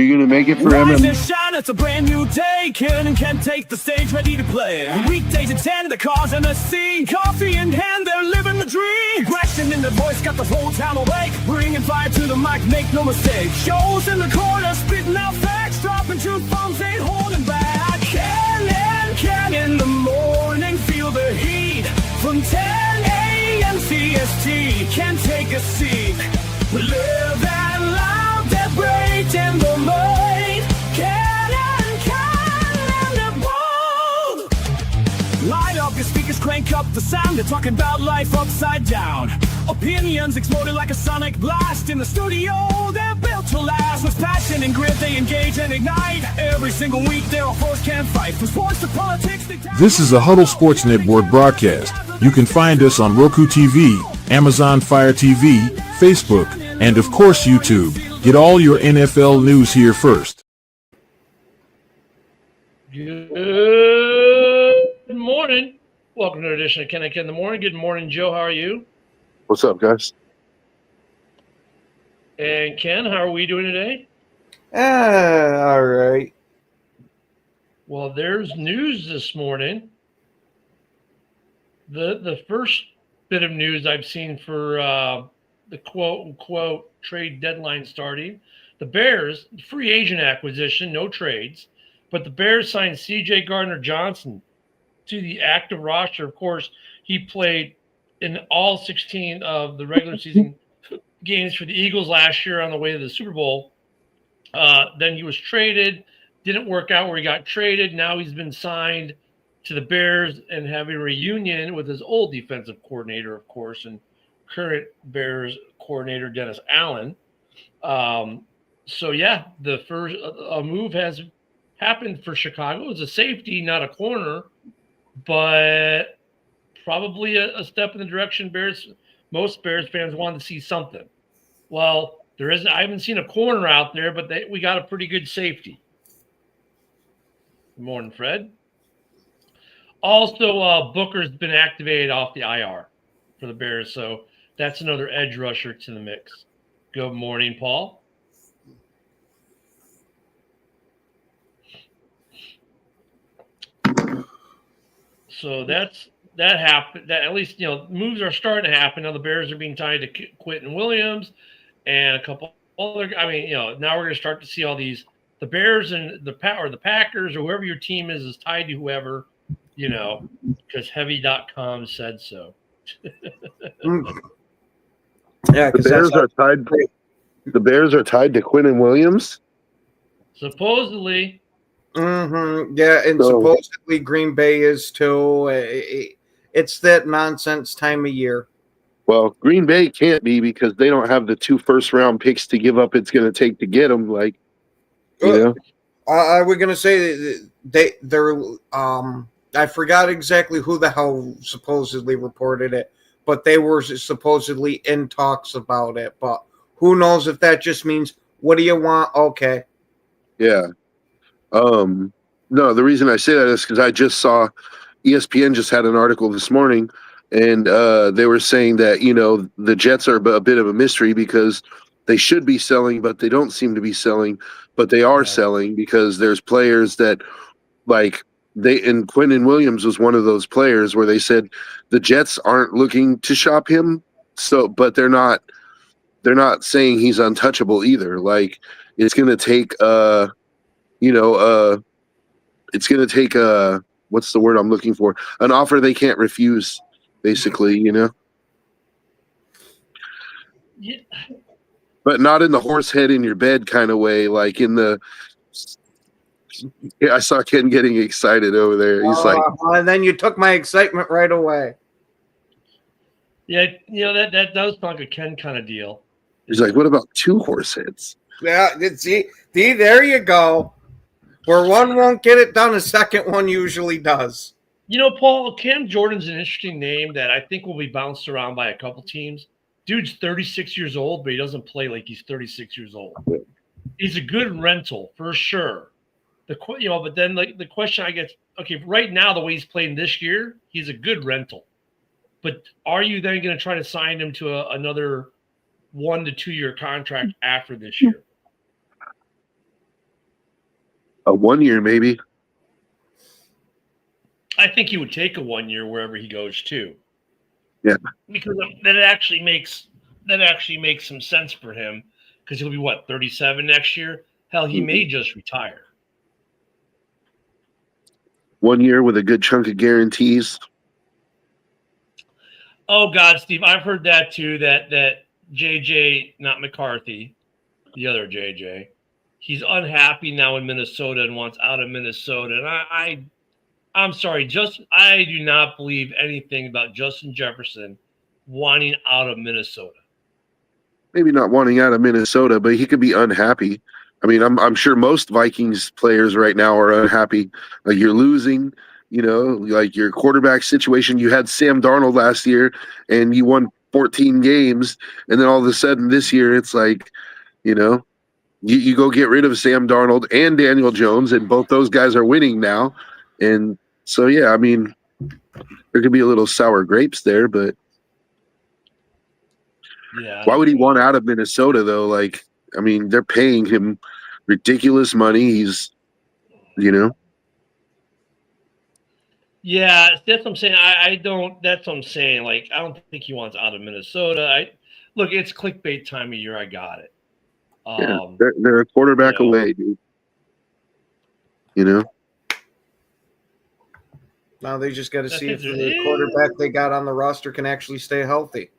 you gonna make it for Rise MMA? and shine, it's a brand new day. Ken can take the stage, ready to play. Weekdays at 10, the cars in the scene. Coffee in hand, they're living the dream. Aggression in the voice, got the whole town awake. Bringing fire to the mic, make no mistake. Shows in the corner, spitting out facts. Dropping truth bombs, ain't holding back. Ken in the morning, feel the heat. From 10 a.m. CST, can take a seat. We live and love that break in the mind. Ken and the bold. Light up your speakers, crank up the sound. They're talking about life upside down. Opinions exploding like a sonic blast. In the studio, they're built to last. With passion and grit, they engage and ignite. Every single week, they're a force can't fight. From sports to politics. This is a Huddle Sports Network broadcast. You can find us on Roku TV, Amazon Fire TV, Facebook, and of course YouTube. Get all your NFL news here first. Good morning. Welcome to an edition of Ken and Ken in the Morning. Good morning, Joe. How are you? What's up, guys? And Ken, how are we doing today? All right. Well, there's news this morning. The first bit of news I've seen for the quote-unquote trade deadline starting. The Bears, free agent acquisition, no trades, but the Bears signed C.J. Gardner-Johnson to the active roster. Of course, he played in all 16 of the regular season games for the Eagles last year on the way to the Super Bowl. Then he was traded, didn't work out where he got traded. Now he's been signed to the Bears and having a reunion with his old defensive coordinator, of course, and current Bears coordinator, Dennis Allen. So, yeah, the first move has happened for Chicago. It's a safety, not a corner, but probably a step in the direction most Bears fans want to see something. Well, I haven't seen a corner out there, but we got a pretty good safety. Good morning, Fred. Also, Booker's been activated off the IR for the Bears, so that's another edge rusher to the mix. Good morning, Paul. So that happened. That at least moves are starting to happen. Now the Bears are being tied to Quentin Williams and a couple other. Now we're going to start to see all these. The Bears and the Packers or whoever your team is tied to whoever, because Heavy.com said so. Yeah, The Bears are tied. The Bears are tied to Quentin Williams. Supposedly. Mm-hmm. Yeah, and supposedly Green Bay is too. It's that nonsense time of year. Well, Green Bay can't be because they don't have the 2 first-round picks to give up. It's going to take to get them. We're going to say they're. I forgot exactly who the hell supposedly reported it, but they were supposedly in talks about it. But who knows if that just means, what do you want? Okay. Yeah. No, the reason I say that is because I just saw ESPN just had an article this morning, and they were saying that, the Jets are a bit of a mystery because they should be selling, but they don't seem to be selling, but they are selling because there's players that and Quentin Williams was one of those players where they said the Jets aren't looking to shop him. So, but they're not saying he's untouchable either. It's going to take, it's going to take what's the word I'm looking for? An offer they can't refuse, basically, Yeah. But not in the horse head in your bed kind of way, like in the. Yeah, I saw Ken getting excited over there. He's and then you took my excitement right away. Yeah, that does sound like a Ken kind of deal. He's like, what about 2 horse heads? Yeah, see, there you go. Where one won't get it done, a second one usually does. Paul, Cam Jordan's an interesting name that I think will be bounced around by a couple teams. Dude's 36 years old, but he doesn't play like he's 36 years old. He's a good rental for sure. But then the question I get, okay, right now the way he's playing this year, he's a good rental. But are you then going to try to sign him to another 1 to 2 year contract after this year? A 1 year, maybe. I think he would take a 1 year wherever he goes to. Yeah. Because that actually makes some sense for him, because he'll be what, 37 next year? Hell, he may just retire. 1 year with a good chunk of guarantees. Oh God, Steve, I've heard that too. That JJ, not McCarthy, the other JJ, he's unhappy now in Minnesota and wants out of Minnesota. And I'm sorry, I do not believe anything about Justin Jefferson wanting out of Minnesota. Maybe not wanting out of Minnesota, but he could be unhappy. I mean, I'm sure most Vikings players right now are unhappy. Like, you're losing, like your quarterback situation. You had Sam Darnold last year and you won 14 games. And then all of a sudden this year, it's like, you go get rid of Sam Darnold and Daniel Jones, and both those guys are winning now. And so, yeah, I mean, there could be a little sour grapes there, but yeah. Why would he want out of Minnesota, though? Like, I mean, they're paying him ridiculous money. He's, Yeah, that's what I'm saying. That's what I'm saying. Like, I don't think he wants out of Minnesota. Look, it's clickbait time of year. I got it. They're a quarterback away, dude. Now they just got to see if the quarterback they got on the roster can actually stay healthy.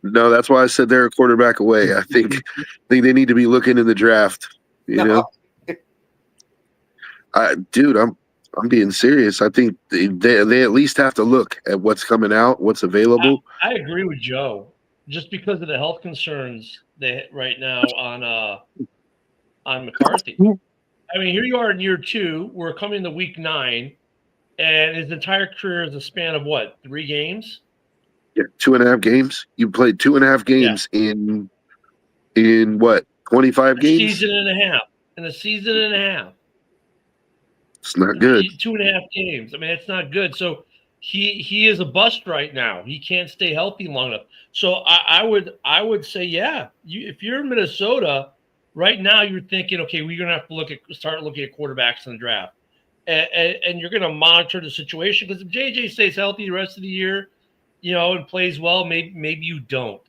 No, that's why I said they're a quarterback away. I think they need to be looking in the draft. Dude, I'm being serious. I think they at least have to look at what's coming out, what's available. I agree with Joe. Just because of the health concerns right now on McCarthy. I mean, here you are in year 2. We're coming to week 9, and his entire career is a span of what, 3 games? Yeah, 2.5 games. You played 2.5 games in what, 25 games? A season and a half. In a season and a half. It's not good. 2.5 games. I mean, it's not good. So he is a bust right now. He can't stay healthy long enough. So I would say, yeah, if you're in Minnesota right now, you're thinking, okay, we're gonna have to start looking at quarterbacks in the draft, and you're gonna monitor the situation, because if JJ stays healthy the rest of the year, and plays well, maybe you don't.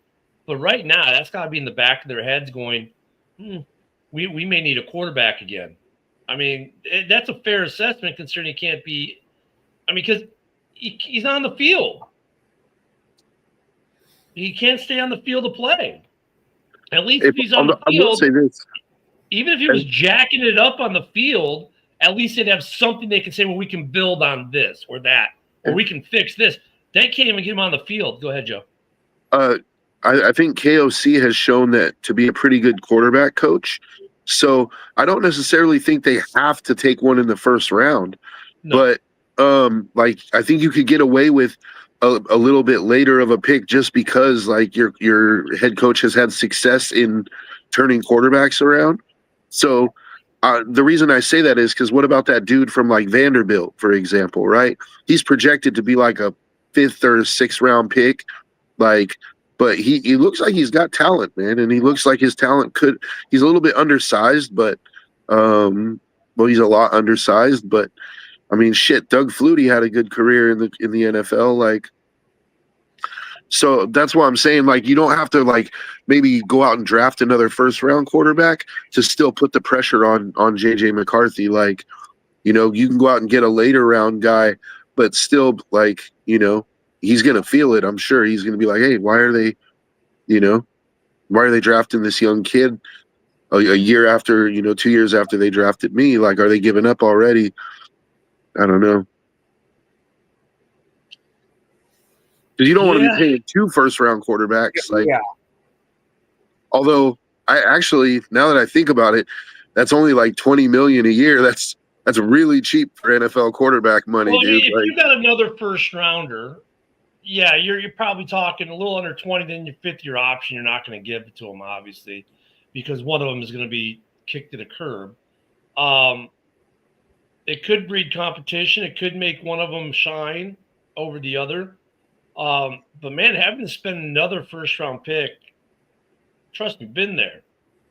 But right now, that's got to be in the back of their heads going, we may need a quarterback again. I mean, that's a fair assessment considering he can't be – I mean, because he's on the field. He can't stay on the field to play. At least if he's on the field, I will say this. Even if he was jacking it up on the field, at least they'd have something they can say, well, we can build on this or that, or we can fix this. They can't even get him on the field. Go ahead, Joe. I think KOC has shown that to be a pretty good quarterback coach. So I don't necessarily think they have to take one in the first round. No. But I think you could get away with a little bit later of a pick just because your head coach has had success in turning quarterbacks around. So the reason I say that is because what about that dude from Vanderbilt, for example, right? He's projected to be like a 5th or 6th round pick, but he looks like he's got talent, man, and he looks like his talent he's a little bit undersized, but he's a lot undersized, but I mean, shit, Doug Flutie had a good career in the NFL, so that's why I'm saying, you don't have to maybe go out and draft another 1st round quarterback to still put the pressure on JJ McCarthy. You can go out and get a later round guy, but still he's going to feel it. I'm sure he's going to be like, hey, why are they drafting this young kid a year after, 2 years after they drafted me? Are they giving up already? I don't know. Because you don't want to be paying 2 first-round quarterbacks. Although I actually, now that I think about it, that's only $20 million a year. That's really cheap for NFL quarterback money, dude. If you got another 1st rounder, yeah, you're probably talking a little under 20. Then your 5th-year option, you're not going to give it to them, obviously, because one of them is going to be kicked to the curb. It could breed competition. It could make one of them shine over the other. But man, having to spend another 1st-round pick, trust me, been there.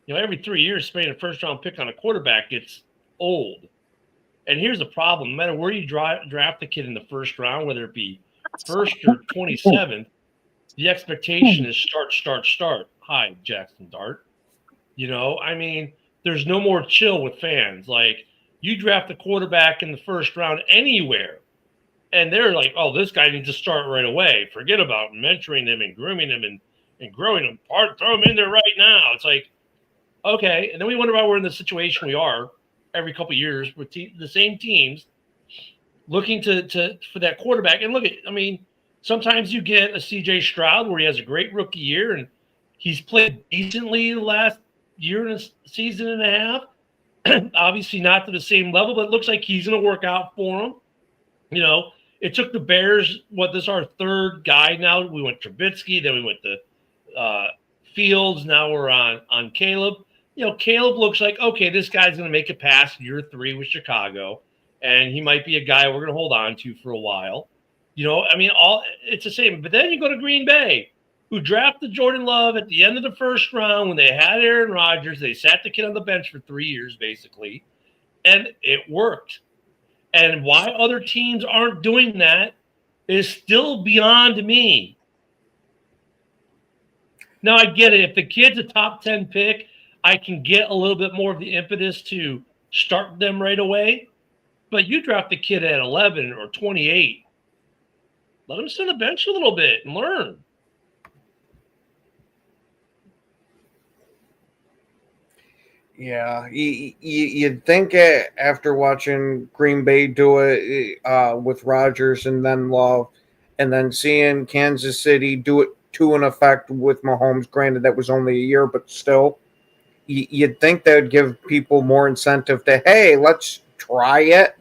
Every 3 years spending a 1st-round pick on a quarterback gets old. And here's the problem: no matter where you draft the kid in the first round, whether it be first or 27th, the expectation is start. Hi, Jackson Dart. I mean, there's no more chill with fans. Like, you draft a quarterback in the first round anywhere, and they're like, oh, this guy needs to start right away. Forget about mentoring him and grooming him and growing him. Throw him in there right now. It's like, okay. And then we wonder why we're in the situation we are every couple of years with the same teams looking for that quarterback. And sometimes you get a CJ Stroud where he has a great rookie year and he's played decently the last year and a season and a half. Obviously not to the same level, but it looks like he's going to work out for him. It took the Bears, this is our third guy now. We went Trubisky, then we went to Fields. Now we're on Caleb. Caleb looks like, okay, this guy's going to make it past year 3 with Chicago, and he might be a guy we're going to hold on to for a while. It's the same. But then you go to Green Bay, who drafted Jordan Love at the end of the first round when they had Aaron Rodgers. They sat the kid on the bench for 3 years, basically, and it worked. And why other teams aren't doing that is still beyond me. Now, I get it. If the kid's a top 10 pick, I can get a little bit more of the impetus to start them right away. But you draft the kid at 11 or 28. Let him sit on the bench a little bit and learn. Yeah, you'd think after watching Green Bay do it with Rodgers and then Love, and then seeing Kansas City do it to an effect with Mahomes, granted that was only a year, but still, you'd think that would give people more incentive to, hey, let's try it.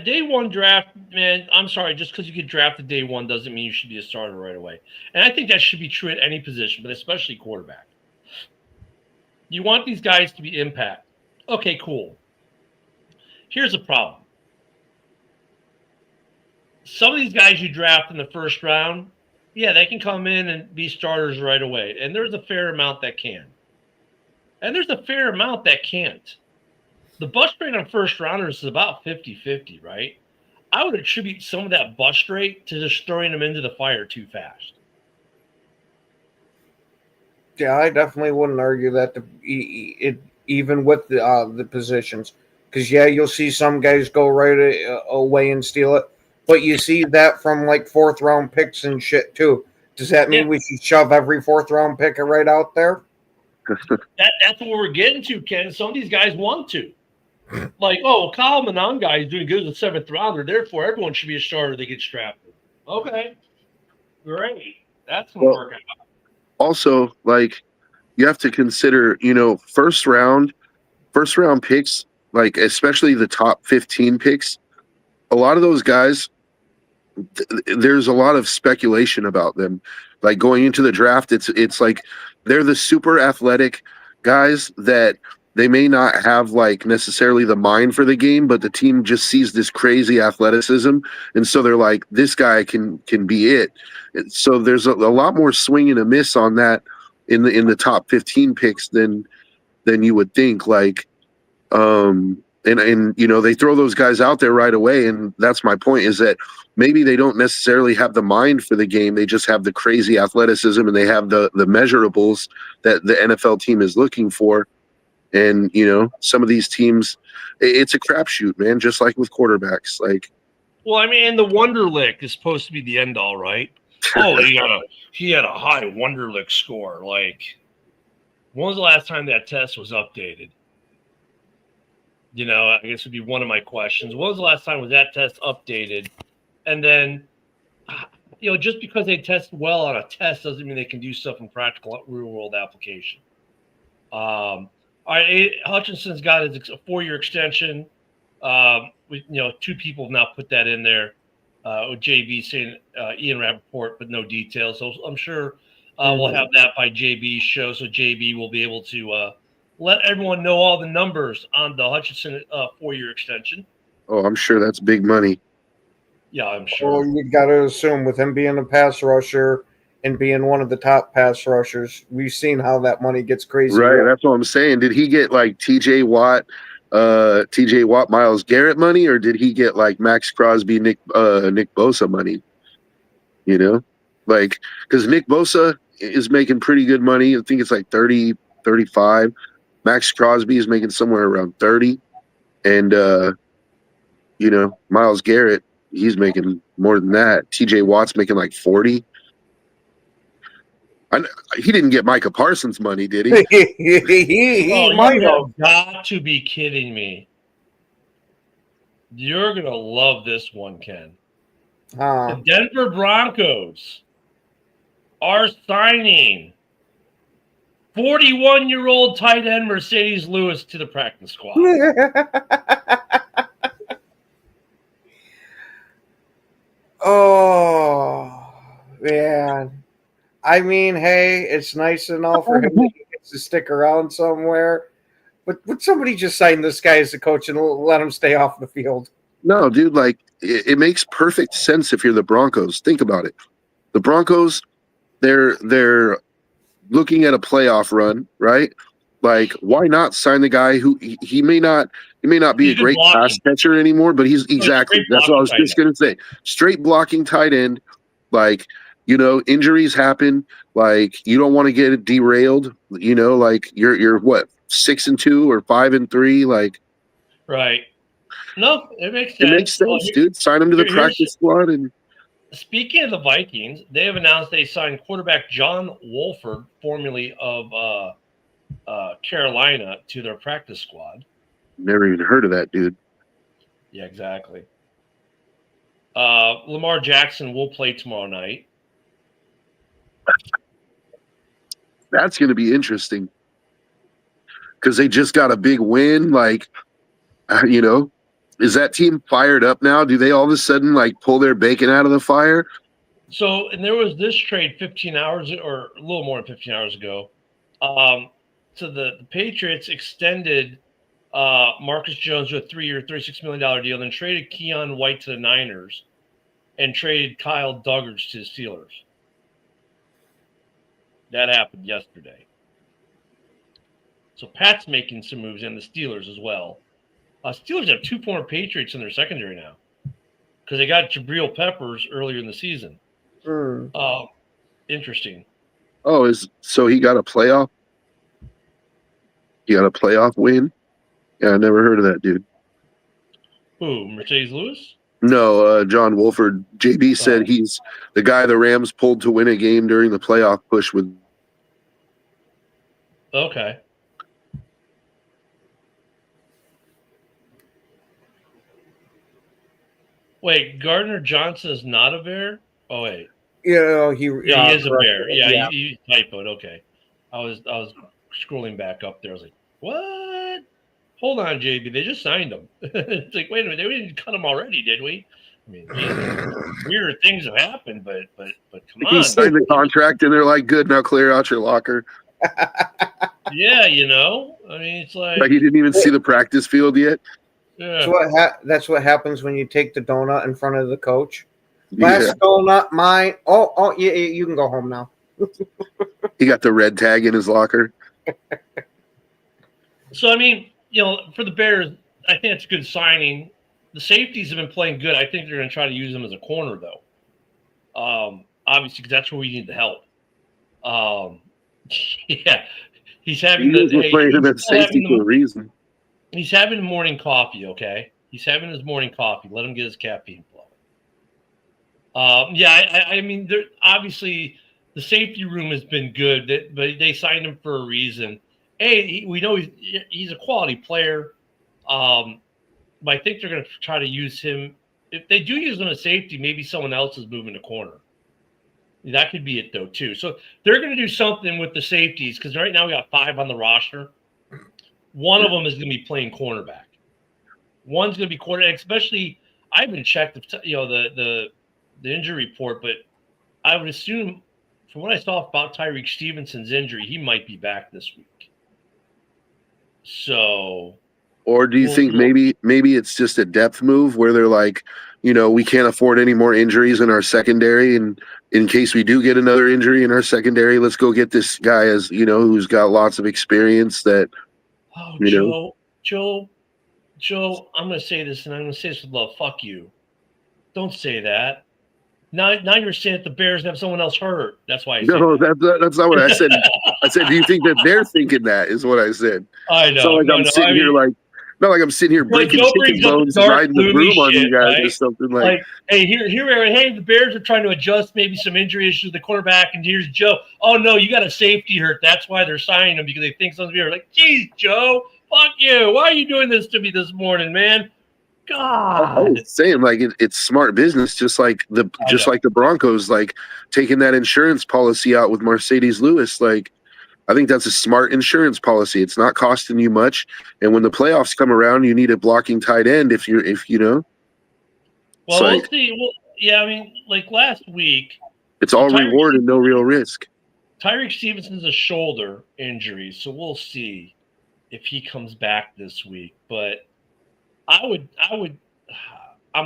Day one draft, man, I'm sorry, just because you get drafted day one doesn't mean you should be a starter right away. And I think that should be true at any position, but especially quarterback. You want these guys to be impact. Okay, cool. Here's the problem. Some of these guys you draft in the first round, yeah, they can come in and be starters right away. And there's a fair amount that can. And there's a fair amount that can't. The bust rate on first rounders is about 50-50, right? I would attribute some of that bust rate to just throwing them into the fire too fast. Yeah, I definitely wouldn't argue that even with the positions. Because, yeah, you'll see some guys go right away and steal it. But you see that from, like, fourth-round picks and shit, too. Does that mean we should shove every fourth-round pick right out there? That's what we're getting to, Ken. Some of these guys want to. Like, oh, Kyle Manon guy is doing good as a seventh rounder, therefore everyone should be a starter that gets drafted. Okay. Great. That's going to work out. Also, like, you have to consider, first round picks, like, especially the top 15 picks, a lot of those guys, there's a lot of speculation about them. Like, going into the draft, it's like they're the super athletic guys that they may not have, like, necessarily the mind for the game, but the team just sees this crazy athleticism, and so they're like, this guy can be it. So there's a lot more swing and a miss on that in the top 15 picks than you would think. Like, and they throw those guys out there right away, and that's my point, is that maybe they don't necessarily have the mind for the game. They just have the crazy athleticism, and they have the measurables that the NFL team is looking for. And, some of these teams, it's a crapshoot, man, just like with quarterbacks. Like, well, and the Wonderlic is supposed to be the end all, right? Oh, he had a high Wonderlic score. Like, when was the last time that test was updated? I guess would be one of my questions. When was the last time was that test updated? And then, just because they test well on a test doesn't mean they can do stuff in practical real-world application. All right, Hutchinson's got a 4-year extension. Two people have now put that in there. With JB saying Ian Rappaport, but no details. So I'm sure we'll have that by JB's show. So JB will be able to let everyone know all the numbers on the Hutchinson 4-year extension. Oh, I'm sure that's big money. Yeah, I'm sure. Well, you got to assume with him being a pass rusher and being one of the top pass rushers. We've seen how that money gets crazy. Right, that's what I'm saying. Did he get like TJ Watt, Miles Garrett money, or did he get like Max Crosby, Nick Bosa money? You know, like, because Nick Bosa is making pretty good money. I think it's like 30, 35. Max Crosby is making somewhere around 30. And, Miles Garrett, he's making more than that. TJ Watt's making like 40. He didn't get Micah Parsons money, did he? he might you have. have got to be kidding me. You're going to love this one, Ken. The Denver Broncos are signing 41-year-old tight end Mercedes Lewis to the practice squad. Oh, man. I mean, hey, it's nice and all for him that he gets to stick around somewhere. But would somebody just sign this guy as a coach and let him stay off the field? No, dude, like, it makes perfect sense if you're the Broncos. Think about it. The Broncos, they're looking at a playoff run, right? Like, why not sign the guy who he may not be a great pass catcher anymore, but he's exactly, that's what I was just gonna say. Straight blocking tight end, like, injuries happen. Like, you don't want to get it derailed. Like you're what, 6-2 or 5-3, like. Right. No, it makes sense. It makes sense, dude. Sign him to the practice squad. And speaking of the Vikings, they have announced they signed quarterback John Wolford, formerly of Carolina, to their practice squad. Never even heard of that dude. Yeah, exactly. Lamar Jackson will play tomorrow night. That's going to be interesting because they just got a big win. Like, is that team fired up now? Do they all of a sudden like pull their bacon out of the fire? So, and there was this trade 15 hours or a little more than 15 hours ago. So the Patriots extended Marcus Jones to a 3-year, $36 million deal, then traded Keon White to the Niners and traded Kyle Duggars to the Steelers. That happened yesterday. So Pat's making some moves in the Steelers as well. Steelers have 2 former Patriots in their secondary now because they got Jabril Peppers earlier in the season. Interesting. Oh, so he got a playoff? He got a playoff win? Yeah, I never heard of that dude. Who, Mercedes Lewis? No, John Wolford. JB said he's the guy the Rams pulled to win a game during the playoff push with. Okay. Wait, Gardner Johnson is not a Bear? Oh wait. He is a Bear. Yeah, he typoed. Okay. I was scrolling back up there. I was like, what? Hold on, JB. They just signed him. It's like, wait a minute. We didn't cut him already, did we? I mean, weird things have happened, but come on. He signed the contract, and they're like, good, now clear out your locker. Yeah, I mean, it's like he didn't even see the practice field yet. Yeah. That's what happens when you take the donut in front of the coach. Last donut, mine. Oh, yeah, you can go home now. He got the red tag in his locker. So, I mean, for the Bears, I think it's a good signing. The safeties have been playing good. I think they're going to try to use him as a corner, though. Obviously, because that's where we need the help. Yeah, he's having playing him at safety for a reason. He's having morning coffee. Okay, he's having his morning coffee. Let him get his caffeine flow. Yeah, I mean, obviously the safety room has been good, but they signed him for a reason. Hey, we know he's a quality player. But I think they're going to try to use him. If they do use him as safety, maybe someone else is moving the corner. That could be it, though, too. So they're going to do something with the safeties because right now we got 5 on the roster. One of them is going to be playing cornerback. One's going to be quarterback. Especially, I haven't checked the injury report, but I would assume from what I saw about Tyreek Stevenson's injury, he might be back this week. So. Or do you think maybe it's just a depth move where they're like, we can't afford any more injuries in our secondary. And in case we do get another injury in our secondary, let's go get this guy who's got lots of experience that, Oh, Joe, I'm going to say this, and I'm going to say this with love. Fuck you. Don't say that. Now you're saying that the Bears have someone else hurt. That's why I said no, that. that's not what I said. I said, do you think that they're thinking that is what I said? I know. It's not like I'm sitting here breaking Joe chicken brings up bones the and dark, riding the gloomy broom on you shit, guys or right? something Hey, the Bears are trying to adjust maybe some injury issues with the quarterback, and here's Joe. Oh no, you got a safety hurt. That's why they're signing him, because they think something's weird. Like, geez, Joe, fuck you. Why are you doing this to me this morning, man? I God. was saying, like, it's smart business, just like the Broncos, like taking that insurance policy out with Mercedes Lewis. Like, I think that's a smart insurance policy. It's not costing you much, and when the playoffs come around, you need a blocking tight end. If you know, Well, we'll see. Well, yeah, I mean, like last week, it's all reward and no real risk. Tyreek Stevenson's a shoulder injury, so we'll see if he comes back this week. But I'm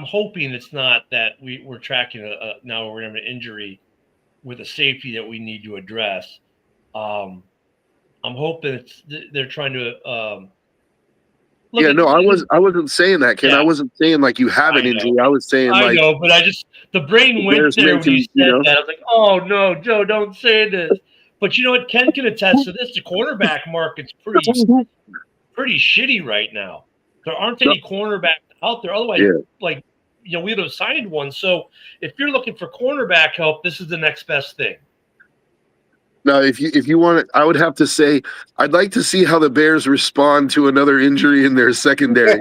hoping it's not that we're tracking now we're having an injury with a safety that we need to address. I'm hoping they're trying to. I wasn't saying that, Ken. Yeah. I wasn't saying like you have an injury. I was saying I know, but the brain went there when you said that. I was like, oh no, Joe, don't say this. But you know what? Ken can attest to this. The cornerback market's pretty shitty right now. There aren't any cornerbacks out there. Otherwise, we would have signed one. So if you're looking for cornerback help, this is the next best thing. Now, if you want it, I would have to say I'd like to see how the Bears respond to another injury in their secondary.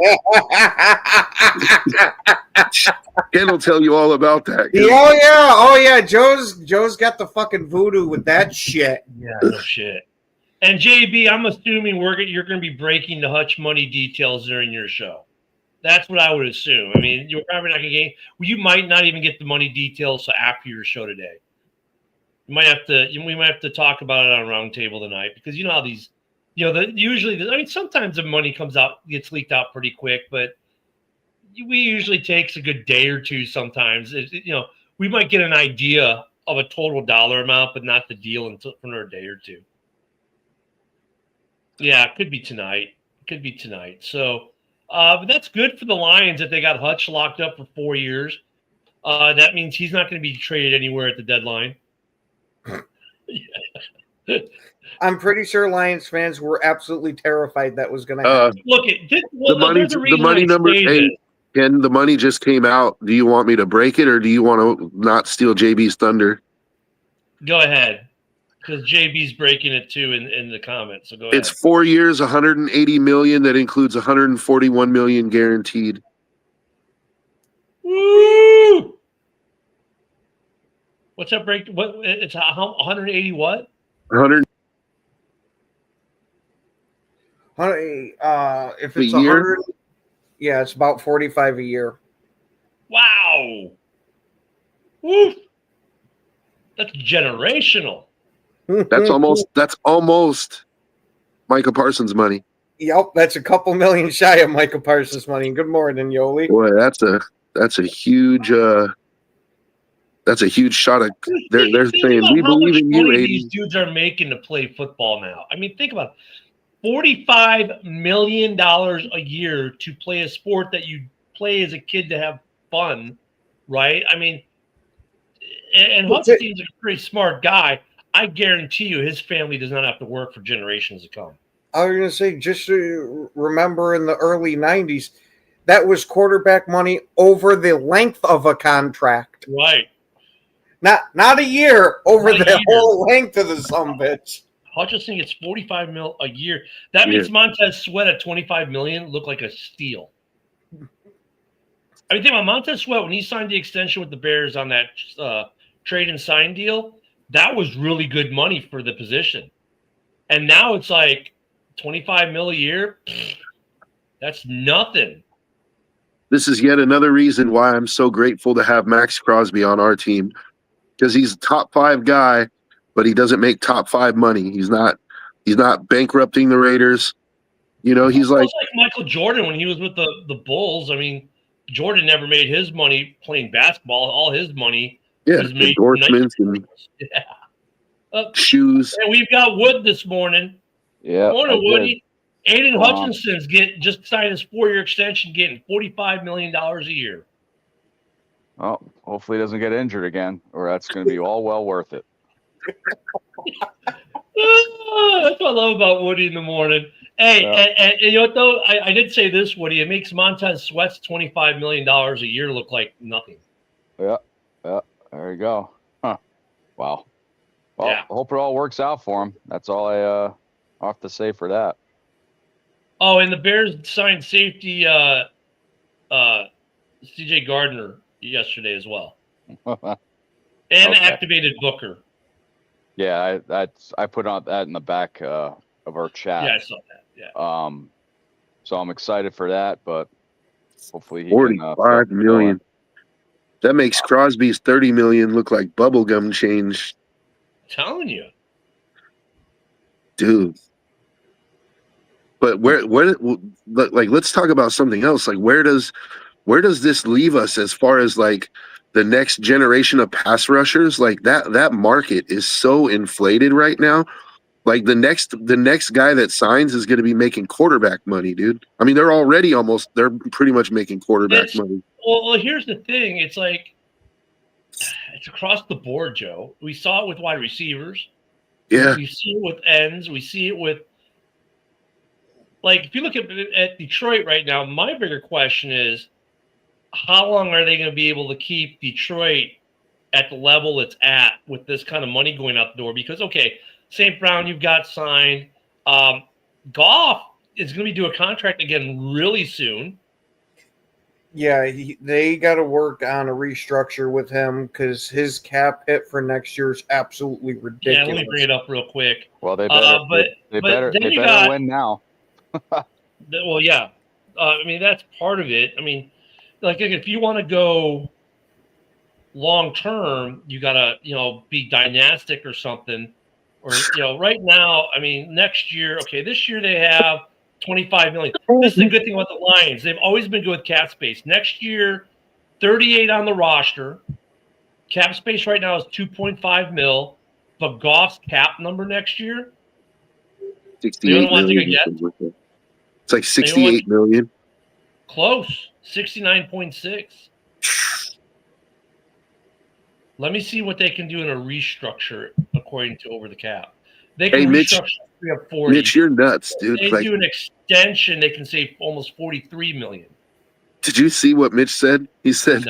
Ken will tell you all about that. Oh yeah. Joe's got the fucking voodoo with that shit. Yeah, no shit. And JB, I'm assuming you're going to be breaking the Hutch money details during your show. That's what I would assume. I mean, you're probably not going to get. You might not even get the money details after your show today. We might have to talk about it on Roundtable tonight, because you know how these, sometimes the money gets leaked out pretty quick, but we usually takes a good day or two. Sometimes we might get an idea of a total dollar amount, but not the deal until for a day or two. Yeah, it could be tonight. So, but that's good for the Lions that they got Hutch locked up for 4 years. That means he's not going to be traded anywhere at the deadline. I'm pretty sure Lions fans were absolutely terrified that was going to happen. Look, the money number. Hey, Ken, the money just came out. Do you want me to break it, or do you want to not steal JB's thunder? Go ahead, because JB's breaking it too in the comments. So go ahead. It's 4 years, 180 million. That includes 141 million guaranteed. Woo! What's that break? What? It's 180 what? 100. If it's 100, yeah, it's about 45 a year. Wow. Woo! That's generational. That's almost Micah Parsons' money. Yep, that's a couple million shy of Micah Parsons' money. Good morning, Yoli. Boy, that's a huge shot at. They're saying we believe in you, Aiden. These dudes are making to play football now. I mean, think about it. $45 million a year to play a sport that you play as a kid to have fun, right? I mean, and Hutchinson's a pretty smart guy. I guarantee you his family does not have to work for generations to come. I was going to say, just remember in the early 90s, that was quarterback money over the length of a contract. Right. Not a year, over the whole length of the sumbitch. Hutchinson gets $45 million a year. That makes Montez Sweat at $25 million look like a steal. I mean, think about Montez Sweat when he signed the extension with the Bears on that trade and sign deal. That was really good money for the position, and now it's like $25 million a year. That's nothing. This is yet another reason why I'm so grateful to have Max Crosby on our team, because he's a top 5 guy, but he doesn't make top 5 money. He's not bankrupting the Raiders. He's like Michael Jordan when he was with the Bulls. I mean, Jordan never made his money playing basketball. All his money Yeah, was made endorsements and Yeah. shoes. And we've got Wood this morning. Yeah. Morning, Woody. Aiden Go on. Hutchinson's just signed his 4-year extension, getting $45 million a year. Oh, hopefully he doesn't get injured again, or that's going to be all well worth it. That's what I love about Woody in the morning. Hey, Yeah. and you know what, though? I did say this, Woody. It makes Montez Sweat's $25 million a year look like nothing. Yeah. There you go. Huh. Wow. Well, Yeah. I hope it all works out for him. That's all I have to say for that. Oh, and the Bears signed safety C.J. Gardner yesterday as well, and Okay. activated Booker. Yeah, I put on that in the back of our chat. Yeah, I saw that. Yeah. So I'm excited for that, but hopefully he can 45 million. That makes Crosby's 30 million look like bubblegum change, Telling you. dude. But like, let's talk about something else. Like, where does this leave us as far as like the next generation of pass rushers? Like that market is so inflated right now. Like the next guy that signs is going to be making quarterback money, dude. I mean, they're pretty much making quarterback money. Well, here's the thing. It's like it's across the board, Joe. We saw it with wide receivers. Yeah. We see it with ends. We see it with if you look at Detroit right now, my bigger question is how long are they going to be able to keep Detroit at the level it's at with this kind of money going out the door? Because, okay, St. Brown you've got signed. Goff is going to be due a contract again really soon. Yeah, they got to work on a restructure with him because his cap hit for next year is absolutely ridiculous. Yeah, let me bring it up real quick. Well, they better they better win now. Well, yeah. I mean, that's part of it. I mean, like if you want to go long term, you gotta, be dynastic or something. Or, right now, I mean, next year, okay, this year they have 25 million. This is a good thing about the Lions. They've always been good with cap space. Next year, 38 on the roster. Cap space right now is 2.5 mil. But Goff's cap number next year, 68 million. It's like 68 million. close, 69.6. Let me see what they can do in a restructure according to over the cap. They can restructure 40. Mitch, you're nuts, dude. They do an extension, they can save almost 43 million. Did you see what Mitch said? He said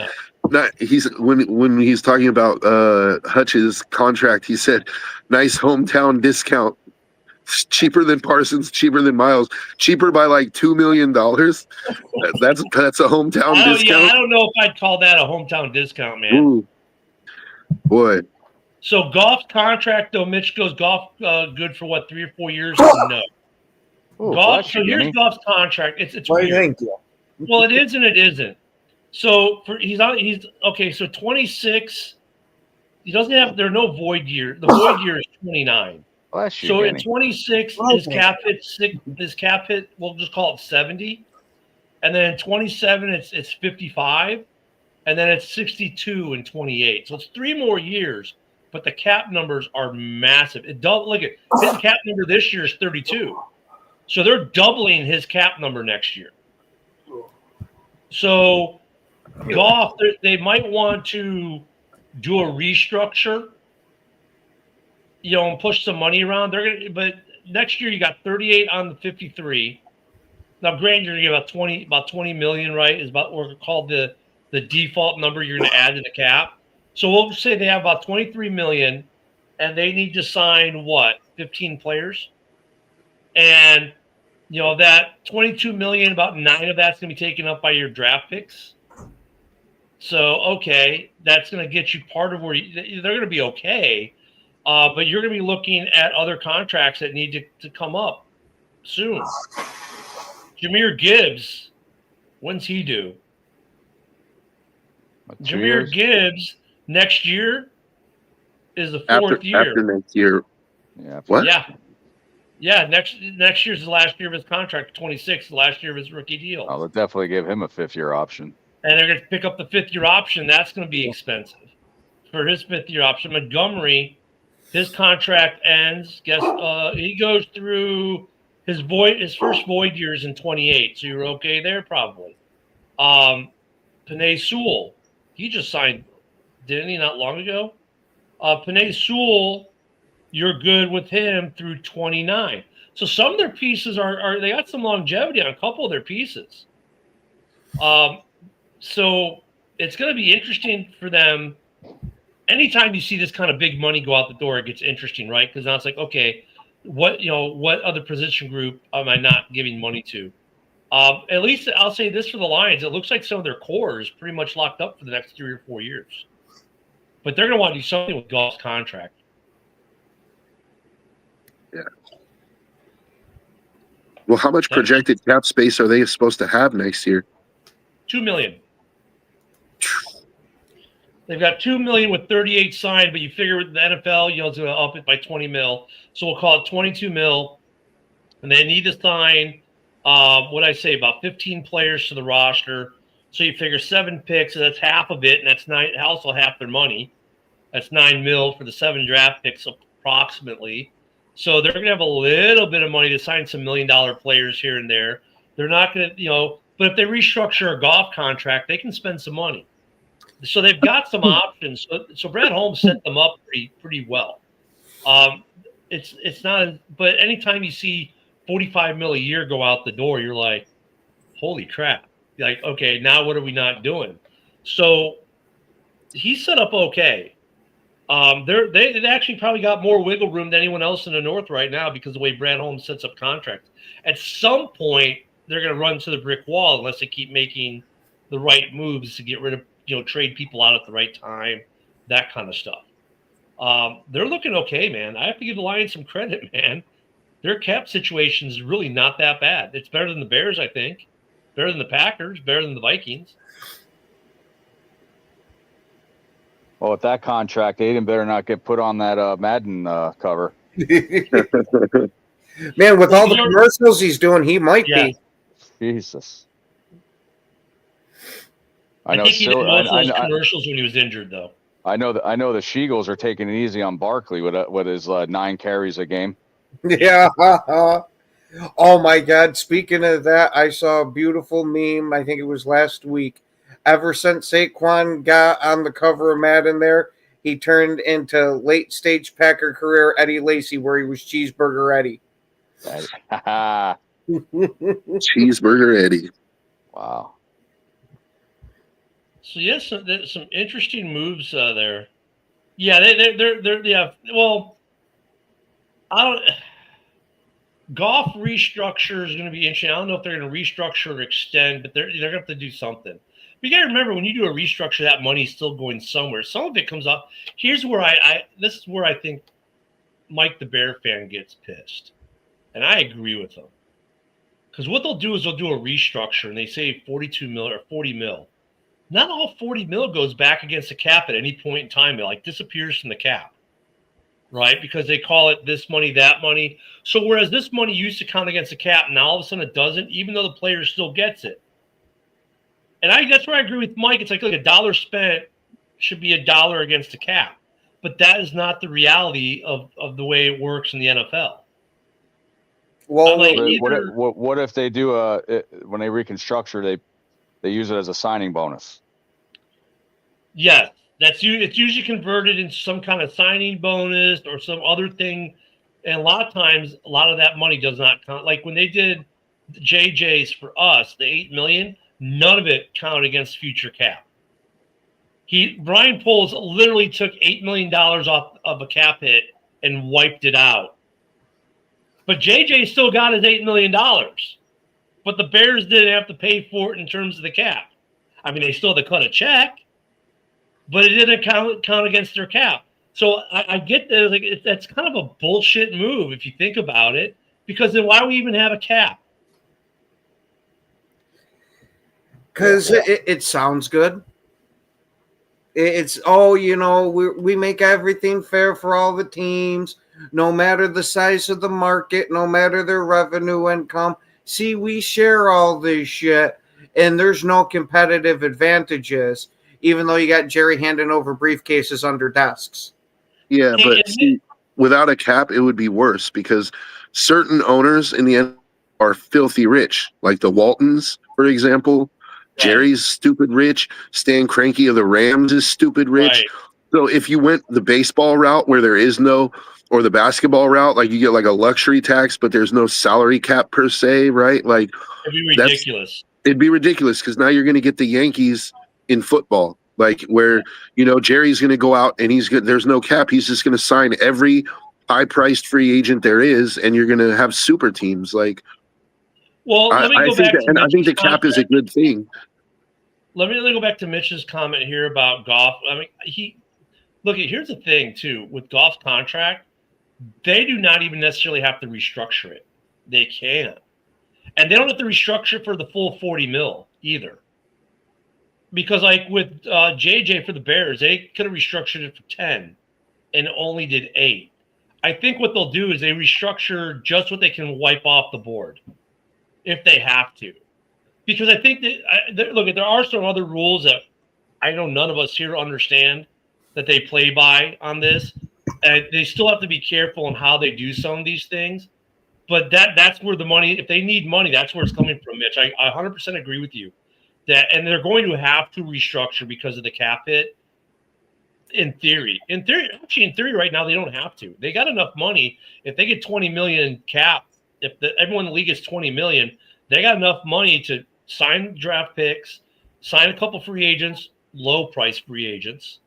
No. when he's talking about Hutch's contract, he said, nice hometown discount. Cheaper than Parsons, cheaper than Miles, cheaper by like $2 million. That's a hometown discount. Yeah, I don't know if I'd call that a hometown discount, man. Ooh. Boy. So Goff's contract, though, Mitch goes Goff good for what, 3 or 4 years? No. Ooh, Goff. So here's Goff's contract. It's Why, weird. thank you. Well, it is and it isn't. So he's okay. So 26. He doesn't have. There are no void year. The void year is 29. Bless you, So Kenny. at 26, his cap hit. We'll just call it 70, and then in 27, it's 55, and then it's 62 and 28. So it's 3 more years, but the cap numbers are massive. Look at his cap number this year is 32, so they're doubling his cap number next year. So Goff, they might want to do a restructure. And push some money around. But next year you got 38 on the 53. Now, granted, you're gonna get about 20 million, right? Is about what we call the default number you're gonna add to the cap. So we'll say they have about 23 million, and they need to sign 15 players, and that 22 million, about 9 of that's gonna be taken up by your draft picks. So okay, that's gonna get you part of where they're gonna be okay. But you're going to be looking at other contracts that need to come up soon. Jahmyr Gibbs, when's he due? Jahmyr Gibbs next year is the 4th year. After next year. Yeah. What? Yeah. Next year's the last year of his contract. 26, the last year of his rookie deal. I'll definitely give him a 5th-year option. and they're going to pick up the 5th-year option. That's going to be expensive for his 5th-year option. Montgomery, his contract ends. He goes through his first void years in 28, so you're okay there probably. Penei Sewell, he just signed, didn't he, not long ago? Penei Sewell, you're good with him through 29. So some of their pieces are they got some longevity on a couple of their pieces. So it's going to be interesting for them. Anytime you see this kind of big money go out the door, it gets interesting, right? Because now it's like, okay, what other position group am I not giving money to? At least I'll say this for the Lions. It looks like some of their core is pretty much locked up for the next 3 or 4 years. But they're going to want to do something with Goff's contract. Yeah. Well, how much projected cap space are they supposed to have next year? $2 million. They've got $2 million with 38 signed, but you figure with the NFL, it's going to up it by 20 mil. So we'll call it 22 mil. And they need to sign, about 15 players to the roster. So you figure 7 picks, so that's half of it, and that's also half their money. That's 9 mil for the 7 draft picks approximately. So they're going to have a little bit of money to sign some $1 million players here and there. They're not going to, but if they restructure a Goff contract, they can spend some money. So they've got some options. So Brad Holmes set them up pretty well. It's not, but anytime you see 45 mil a year go out the door, you're like, holy crap. You're like, okay, now what are we not doing? So he's set up okay. They actually probably got more wiggle room than anyone else in the North right now because of the way Brad Holmes sets up contracts. At some point, they're going to run to the brick wall unless they keep making the right moves to get rid of, trade people out at the right time, that kind of stuff. They're looking okay, man. I have to give the Lions some credit, man. Their cap situation is really not that bad. It's better than the Bears, I think. Better than the Packers, better than the Vikings. Well, with that contract, Aiden better not get put on that Madden cover. Man, with all the commercials he's doing, he might be. Jesus. I think he did most of those commercials when he was injured, though. I know the Sheagles are taking it easy on Barkley with his 9 carries a game. Yeah. Oh my God! Speaking of that, I saw a beautiful meme. I think it was last week. Ever since Saquon got on the cover of Madden, he turned into late stage Packer career Eddie Lacy, where he was Cheeseburger Eddie. Cheeseburger Eddie. Wow. So yes, some interesting moves there. Yeah, they're yeah. Well, I don't. Goff restructure is going to be interesting. I don't know if they're going to restructure or extend, but they're going to have to do something. But you got to remember, when you do a restructure, that money's still going somewhere. Some of it comes up. Here's where this is where I think Mike the Bear fan gets pissed, and I agree with him. Because what they'll do is they'll do a restructure, and they save 42 mil or 40 mil. Not all 40 mil goes back against the cap at any point in time. It like disappears from the cap, right? Because they call it this money, that money. So whereas this money used to count against the cap, now all of a sudden it doesn't, even though the player still gets it. And that's where I agree with Mike. It's like a dollar spent should be $1 against the cap. But that is not the reality of the way it works in the NFL. Well, what if they do when they reconstructure, they use it as a signing bonus? Yes, it's usually converted into some kind of signing bonus or some other thing. And a lot of times, a lot of that money does not count. Like when they did the JJ's for us, the $8 million, none of it counted against future cap. Brian Poles literally took $8 million off of a cap hit and wiped it out. But JJ still got his $8 million. But the Bears didn't have to pay for it in terms of the cap. I mean, they still had to cut a check, but it didn't count against their cap. So I get that. Like, that's kind of a bullshit move if you think about it, because then why do we even have a cap? Because it sounds good. We make everything fair for all the teams, no matter the size of the market, no matter their revenue income. See, we share all this shit. and there's no competitive advantages, even though you got Jerry handing over briefcases under desks. Yeah, Hey, but and see, without a cap, it would be worse because certain owners in the end are filthy rich, like the Waltons, for example. Jerry's stupid rich. Stan Kroenke of the Rams is stupid rich. Right. So if you went the baseball route where there is no, or the basketball route, like you get like a luxury tax, but there's no salary cap per se, right? Like It'd be that's ridiculous. it'd be ridiculous because now you're going to get the Yankees in football, like where Jerry's going to go out and he's good. There's no cap. He's just going to sign every high-priced free agent there is, and you're going to have super teams. Like Well, let me I go think back that, to and I think the Mitch's cap is a contract. good thing. Let me go back to Mitch's comment here about Goff. I mean, here's the thing too with Goff's contract, they do not even necessarily have to restructure it. They can, and they don't have to restructure for the full 40 mil either. Because like with JJ for the Bears, they could have restructured it for 10 and only did 8. I think what they'll do is they restructure just what they can wipe off the board if they have to. Because I think that, look, there are some other rules that I know none of us here understand that they play by on this. And they still have to be careful on how they do some of these things. But that's where the money, if they need money, that's where it's coming from, Mitch. I 100% agree with you. And they're going to have to restructure because of the cap hit. In theory, right now they don't have to. They got enough money. If they get 20 million cap, if everyone in the league gets 20 million, they got enough money to sign draft picks, sign a couple free agents, low price free agents,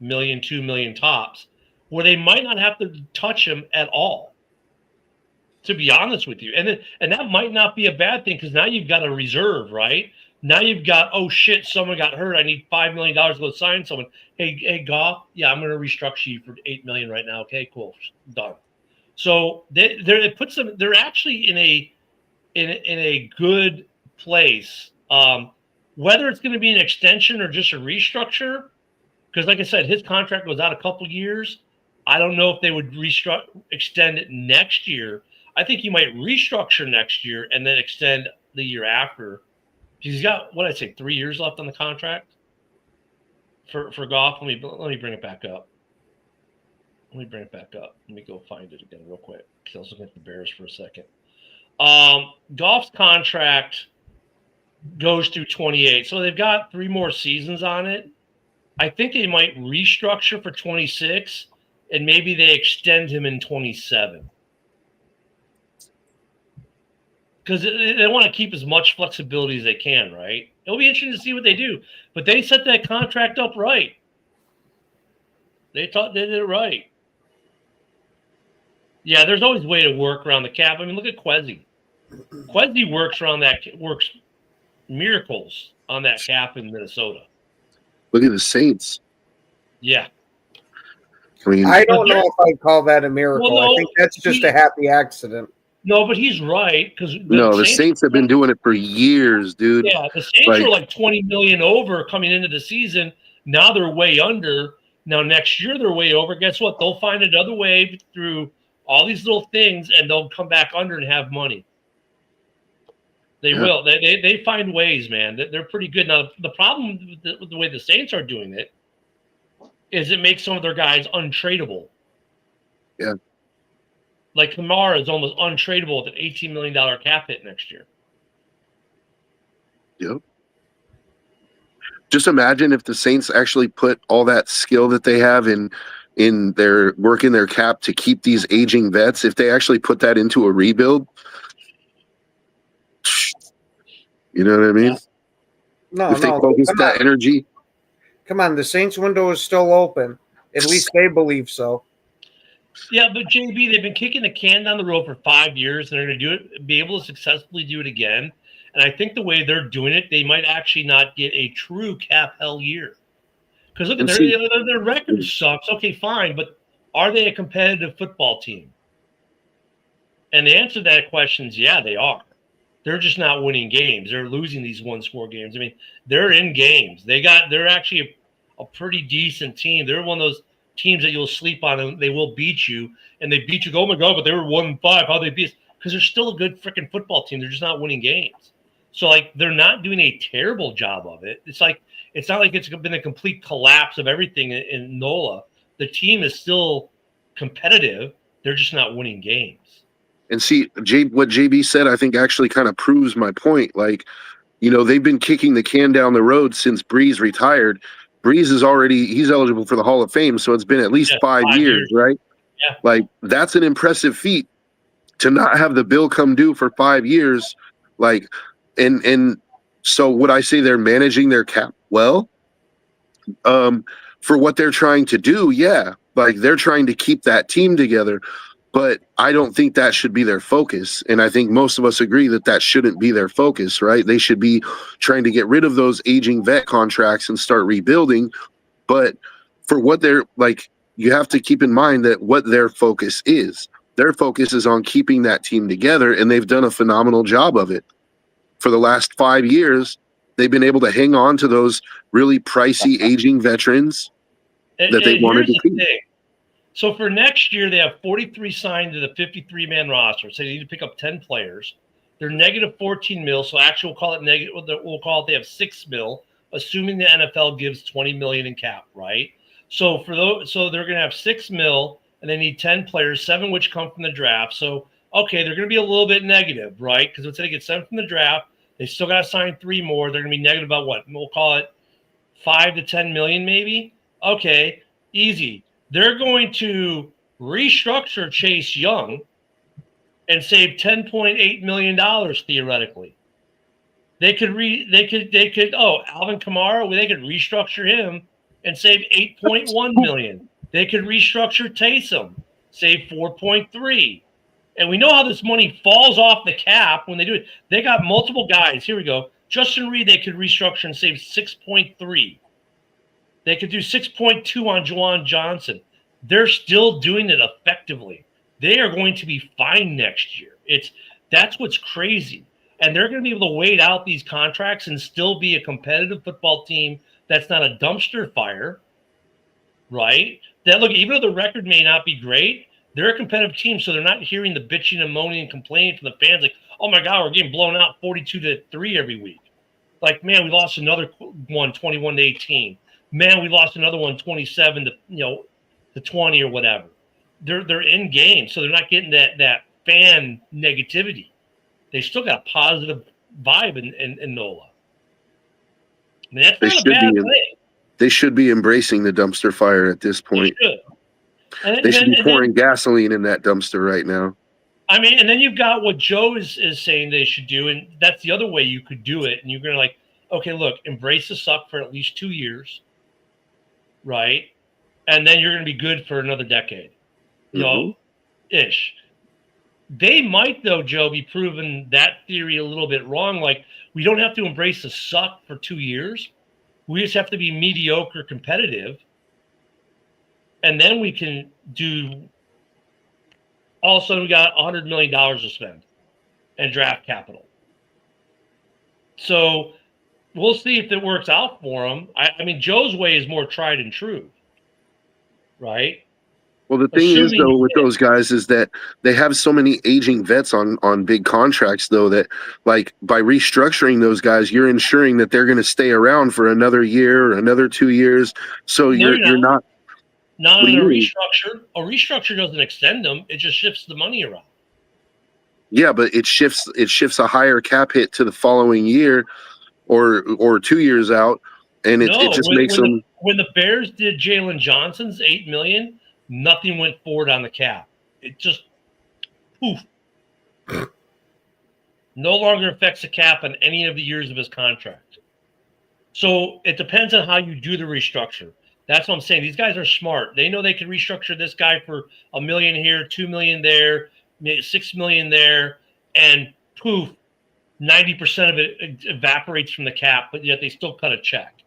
$1 million, $2 million tops, where they might not have to touch him at all. To be honest with you, and that might not be a bad thing because now you've got a reserve, right? Now you've got, oh shit, someone got hurt. I need $5 million to go sign someone. Hey, Goff, yeah, I'm going to restructure you for $8 million right now. Okay, cool, done. So it puts them. They're actually in a good place. Whether it's going to be an extension or just a restructure, because like I said, his contract was out a couple years. I don't know if they would extend it next year. I think you might restructure next year and then extend the year after. He's got, what I'd say, 3 years left on the contract for Goff. Let me bring it back up. Let me go find it again real quick because I was looking at the Bears for a second. Goff's contract goes through 28, so they've got 3 more seasons on it. I think they might restructure for 26, and maybe they extend him in 27. Because they want to keep as much flexibility as they can, right? It'll be interesting to see what they do. But they set that contract up right. They did it right. Yeah, there's always a way to work around the cap. I mean, look at Quezzy. Quezzy works miracles on that cap in Minnesota. Look at the Saints. Yeah. I mean, I don't know if I'd call that a miracle. Well, no, I think that's just a happy accident. No, but he's right because the Saints have been doing it for years, dude. Yeah, the Saints were like 20 million over coming into the season. Now they're way under. Now next year they're way over. Guess what? They'll find another way through all these little things, and they'll come back under and have money. They will. They find ways, man. They're pretty good. Now the problem with the way the Saints are doing it is it makes some of their guys untradeable. Yeah. Like Kamara is almost untradeable with an $18 million cap hit next year. Yep. Just imagine if the Saints actually put all that skill that they have in their working their cap to keep these aging vets. If they actually put that into a rebuild, you know what I mean? No, if they focus that energy. Come on, the Saints window is still open. At least they believe so. Yeah, but JB, they've been kicking the can down the road for 5 years, and they're going to be able to successfully do it again. And I think the way they're doing it, they might actually not get a true cap hell year. Because look, their record sucks. Okay, fine, but are they a competitive football team? And the answer to that question is, yeah, they are. They're just not winning games. They're losing these one-score games. I mean, they're in games. They're actually a pretty decent team. They're one of those teams that you'll sleep on and they will beat you. And they beat you. Go, oh my God, but they were 1-5. How they beat us? Because they're still a good freaking football team. They're just not winning games. So like they're not doing a terrible job of it. It's not like it's been a complete collapse of everything in NOLA. The team is still competitive. They're just not winning games. And see, what JB said, I think actually kind of proves my point. Like, they've been kicking the can down the road since Breeze retired. Breeze is he's eligible for the Hall of Fame, so it's been at least 5 years, right? Yeah. Like, that's an impressive feat to not have the bill come due for 5 years. Like, and so would I say they're managing their cap well? For what they're trying to do, yeah. Like, they're trying to keep that team together, but I don't think that should be their focus. And I think most of us agree that shouldn't be their focus, right? They should be trying to get rid of those aging vet contracts and start rebuilding. But for what they're like, you have to keep in mind that what their focus is. Their focus is on keeping that team together, and they've done a phenomenal job of it. For the last 5 years, they've been able to hang on to those really pricey aging veterans that they wanted to keep. So for next year, they have 43 signed to the 53-man roster. So they need to pick up 10 players. They're negative 14 mil. So actually, we'll call it negative. We'll call it they have 6 mil, assuming the NFL gives 20 million in cap, right? So they're going to have 6 mil, and they need 10 players, 7 which come from the draft. So okay, they're going to be a little bit negative, right? Because once they get 7 from the draft, they still got to sign 3 more. They're going to be negative about what? We'll call it 5 to 10 million, maybe. Okay, easy. They're going to restructure Chase Young and save $10.8 million theoretically. They could Alvin Kamara, they could restructure him and save $8.1 million. They could restructure Taysom, save 4.3. And we know how this money falls off the cap when they do it. They got multiple guys. Here we go. Justin Reed, they could restructure and save 6.3. They could do 6.2 on Juwan Johnson. They're still doing it effectively. They are going to be fine next year. That's what's crazy. And they're going to be able to wait out these contracts and still be a competitive football team that's not a dumpster fire, right? That look, even though the record may not be great, they're a competitive team, so they're not hearing the bitching and moaning and complaining from the fans like, oh my God, we're getting blown out 42-3 every week. Like, man, we lost another one 21-18. Man, we lost another one 27 to 20 or whatever. They're in game, so they're not getting that fan negativity. They still got a positive vibe in NOLA. I mean, that's not a bad thing. They should be embracing the dumpster fire at this point. They should be pouring gasoline in that dumpster right now. I mean, and then you've got what Joe is saying they should do, and that's the other way you could do it. And you're going to like, okay, look, embrace the suck for at least 2 years, right? And then you're going to be good for another decade, ish. They might, though, Joe, be proving that theory a little bit wrong. Like, we don't have to embrace the suck for 2 years. We just have to be mediocre competitive. And then we can do – all of a sudden we got $100 million to spend and draft capital. So we'll see if it works out for them. I mean, Joe's way is more tried and true, right? Well, the thing is, though, with those guys is that they have so many aging vets on big contracts, though, that, like, by restructuring those guys, you're ensuring that they're going to stay around for another year or another 2 years. So you're not – Not in a restructure. A restructure doesn't extend them. It just shifts the money around. Yeah, but it shifts a higher cap hit to the following year or 2 years out, and it just makes them. When the Bears did Jalen Johnson's $8 million, nothing went forward on the cap. It just poof. No longer affects the cap on any of the years of his contract. So it depends on how you do the restructure. That's what I'm saying. These guys are smart. They know they can restructure this guy for $1 million here, $2 million there, $6 million there, and poof, 90% of it evaporates from the cap, but yet they still cut a check.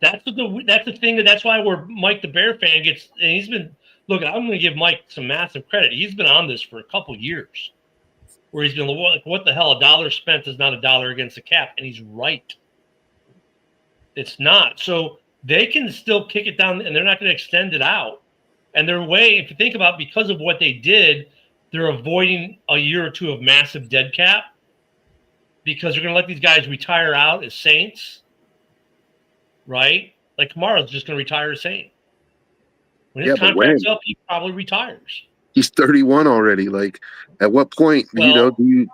That's the thing. That's why where Mike the Bear fan gets, and he's been, look, I'm going to give Mike some massive credit. He's been on this for a couple years, where he's been like, what the hell? A dollar spent is not a dollar against the cap, and he's right. It's not. So they can still kick it down, and they're not going to extend it out. And their way, if you think about, because of what they did, they're avoiding a year or two of massive dead cap. because you're going to let these guys retire out as Saints, right? Like Kamara's just going to retire as Saint. When his Yeah, but contract's when? up, he probably retires. He's 31 already. Like, at what point, Well, do you?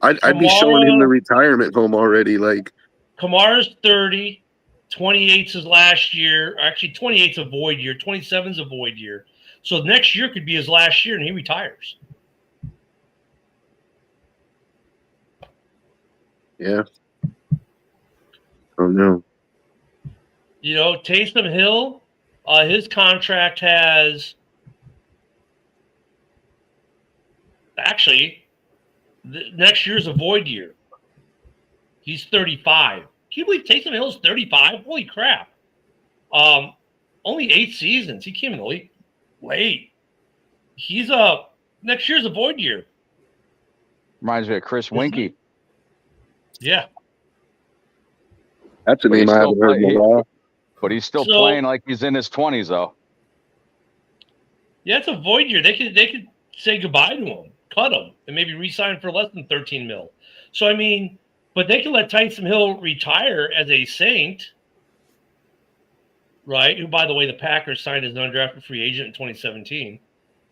I'd be showing him the retirement home already. Like, Kamara's 30, 28's his last year. Actually, 28's a void year. 27's a void year. So next year could be his last year, and he retires. yeah. Oh no. You know, Taysom Hill, his contract has actually next year's a void year. He's 35. Can you believe Taysom Hill's 35? Holy crap! Only 8 seasons. He came in the league late. He's next year's a void year. Reminds me of Chris Winkie. Yeah. That's a But name he's I still haven't heard in a while. But he's still So- playing like he's in his 20s, though. Yeah, it's a void year. They could say goodbye to him, cut him, and maybe re-sign for less than 13 mil. So I mean, but they can let Taysom Hill retire as a Saint, right? Who, by the way, the Packers signed as an undrafted free agent in 2017.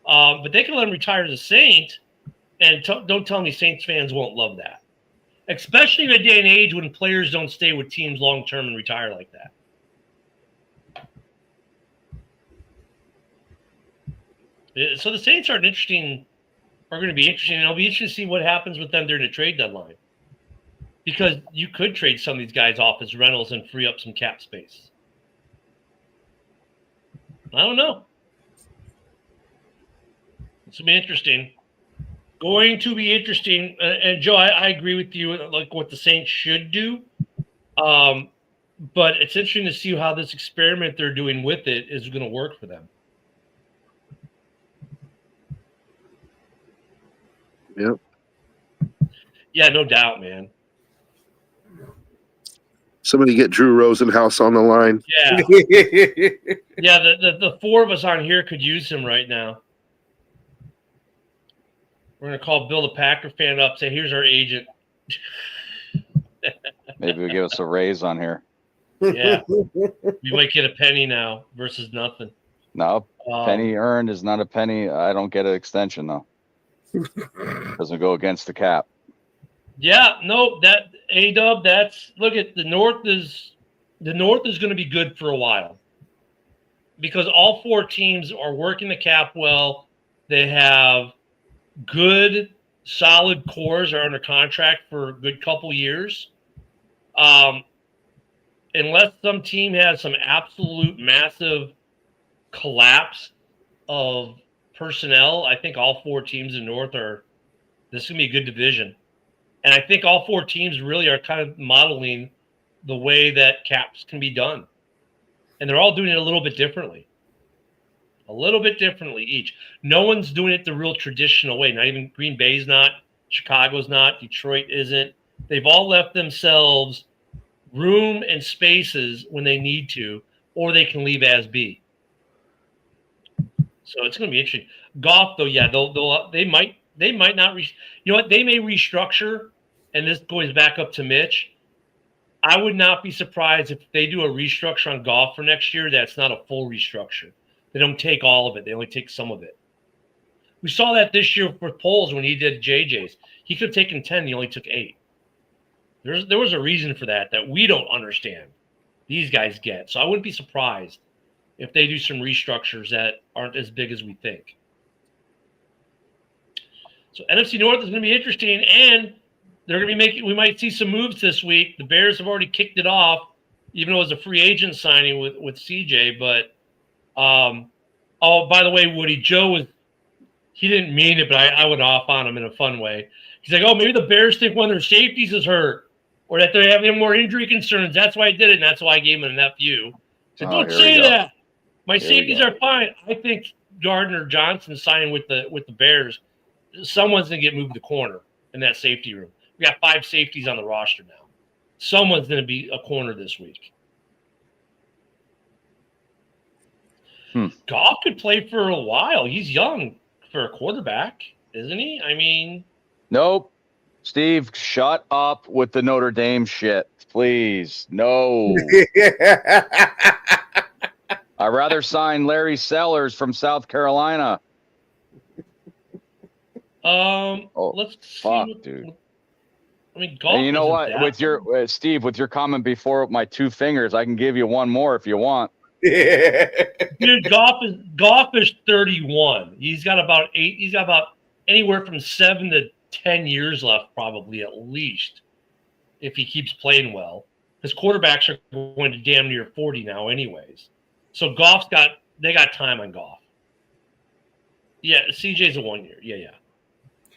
But they can let him retire as a Saint, and don't tell me Saints fans won't love that, especially in a day and age when players don't stay with teams long term and retire like that. So the Saints are going to be interesting. And it'll be interesting to see what happens with them during the trade deadline, because you could trade some of these guys off as rentals and free up some cap space. I don't know. This will be interesting. Going to be interesting. And Joe, I agree with you. Like what the Saints should do. But it's interesting to see how this experiment they're doing with it is going to work for them. Yep. Yeah, no doubt, man. Somebody get Drew Rosenhaus on the line. Yeah. Yeah, the 4 of us on here could use him right now. We're going to call Bill the Packer fan up, say, here's our agent. Maybe we give us a raise on here. Yeah. You might get a penny now versus nothing. No, Um, penny earned is not a penny. I don't get an extension, though. Doesn't go against the cap. Yeah, no, that A-Dub, look at the North is going to be good for a while, because all 4 teams are working the cap well. They have good, solid cores are under contract for a good couple years. Unless some team has some absolute massive collapse of personnel, I think all 4 teams in North this is going to be a good division. And I think all 4 teams really are kind of modeling the way that caps can be done. And they're all doing it a little bit differently. A little bit differently each. No one's doing it the real traditional way. Not even Green Bay's not. Chicago's not. Detroit isn't. They've all left themselves room and spaces when they need to, or they can leave as be. So it's going to be interesting. Goff, though, yeah, they might not. You know what? They may restructure, and this goes back up to Mitch. I would not be surprised if they do a restructure on Goff for next year. That's not a full restructure. They don't take all of it. They only take some of it. We saw that this year with Poles when he did JJ's. He could have taken 10. He only took 8. There was a reason for that we don't understand. These guys get. So I wouldn't be surprised if they do some restructures that aren't as big as we think. So NFC North is going to be interesting, and they're going to be we might see some moves this week. The Bears have already kicked it off, even though it was a free agent signing with CJ. But, by the way, Woody, he didn't mean it, but I went off on him in a fun way. He's like, maybe the Bears think one of their safeties is hurt, or that they're having more injury concerns. That's why I did it, and that's why I gave him an FU. So don't here say we go. that. My Here we safeties go. are fine. I think Gardner Johnson signing with the Bears. Someone's going to get moved to corner in that safety room. We got 5 safeties on the roster now. Someone's going to be a corner this week. Goff could play for a while. He's young for a quarterback, isn't he? I mean, Nope. Steve, shut up with the Notre Dame shit, please. No, I'd rather sign Larry Sellers from South Carolina. Oh, Let's see. fuck, dude. I mean, golf. And you know isn't what? that With your Steve, with your comment before my 2 fingers, I can give you one more if you want. dude, golf is 31. He's got about anywhere from 7 to 10 years left, probably at least, if he keeps playing well. His quarterbacks are going to damn near 40 now, anyways. So they got time on golf. Yeah, CJ's a 1 year. Yeah.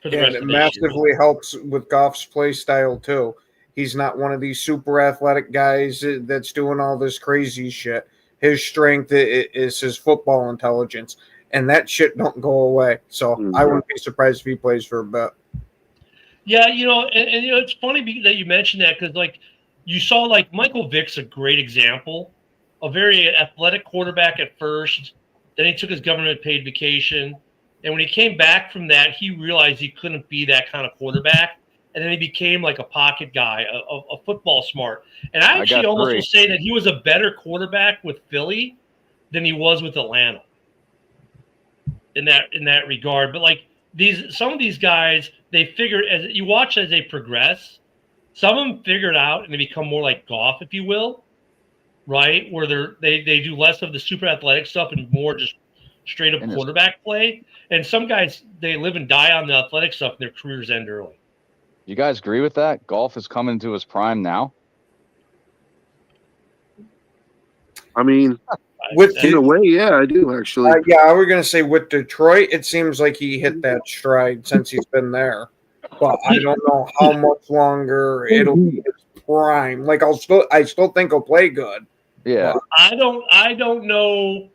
For the And rest it of this year. massively helps with Goff's play style too. He's not one of these super athletic guys that's doing all this crazy shit. His strength is his football intelligence, and that shit don't go away. So I wouldn't be surprised if he plays for a bit. Yeah, and it's funny that you mentioned that because like you saw like Michael Vick's a great example, a very athletic quarterback at first. Then he took his government paid vacation. And when he came back from that, he realized he couldn't be that kind of quarterback. And then he became like a pocket guy, a football smart. And I actually almost will say that he was a better quarterback with Philly than he was with Atlanta in that regard. But like some of these guys, they figure as you watch as they progress, some of them figure it out and they become more like Goff, if you will, right? Where they do less of the super athletic stuff and more just straight up quarterback play. And some guys, they live and die on the athletic stuff and their careers end early. You guys agree with that? Golf is coming to his prime now? I mean, in a way, yeah, I do actually. I was going to say with Detroit, it seems like he hit that stride since he's been there. But I don't know how much longer it'll be his prime. Like I still think he'll play good. Yeah. I don't know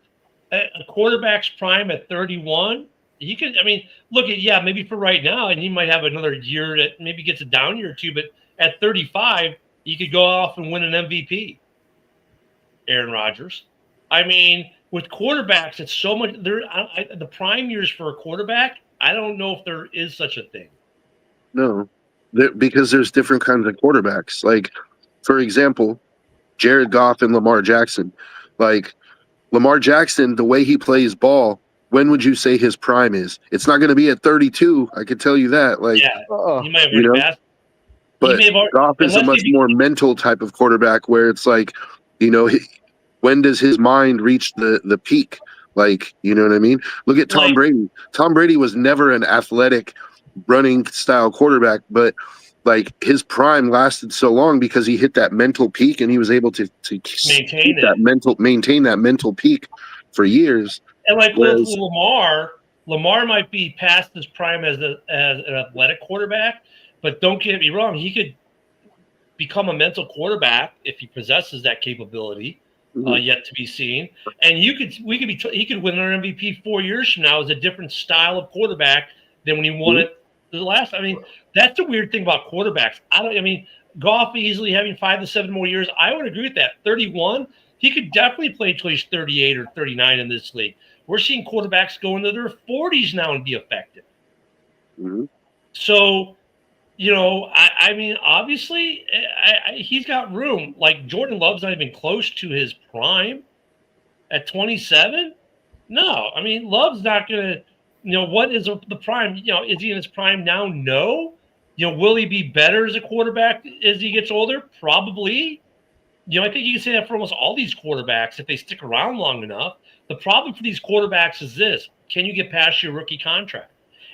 a quarterback's prime at 31. He could, I mean, maybe for right now, and he might have another year that maybe gets a down year or two, but at 35, he could go off and win an MVP. Aaron Rodgers. I mean, with quarterbacks, it's so much. The prime years for a quarterback, I don't know if there is such a thing. No, because there's different kinds of quarterbacks. Like, for example, Jared Goff and Lamar Jackson. Like, Lamar Jackson, the way he plays ball, when would you say his prime is? It's not going to be at 32. I can tell you that. Like, he might have already passed. But Goff is a much more mental type of quarterback where it's like, when does his mind reach the peak? Like, you know what I mean? Look at Tom Brady. Tom Brady was never an athletic running style quarterback, but like his prime lasted so long because he hit that mental peak and he was able to maintain that mental peak for years. And like with Lamar might be past his prime as an athletic quarterback, but don't get me wrong, he could become a mental quarterback if he possesses that capability. Yet to be seen. And he could win an MVP 4 years from now as a different style of quarterback than when he won it the last. I mean, that's the weird thing about quarterbacks. Goff easily having 5 to 7 more years. I would agree with that. 31, he could definitely play until he's 38 or 39 in this league. We're seeing quarterbacks go into their 40s now and be effective. So, I mean, obviously, he's got room. Like, Jordan Love's not even close to his prime at 27. No, I mean, Love's not going to, what is the prime? Is he in his prime now? No. Will he be better as a quarterback as he gets older? Probably. I think you can say that for almost all these quarterbacks if they stick around long enough. The problem for these quarterbacks is this. Can you get past your rookie contract?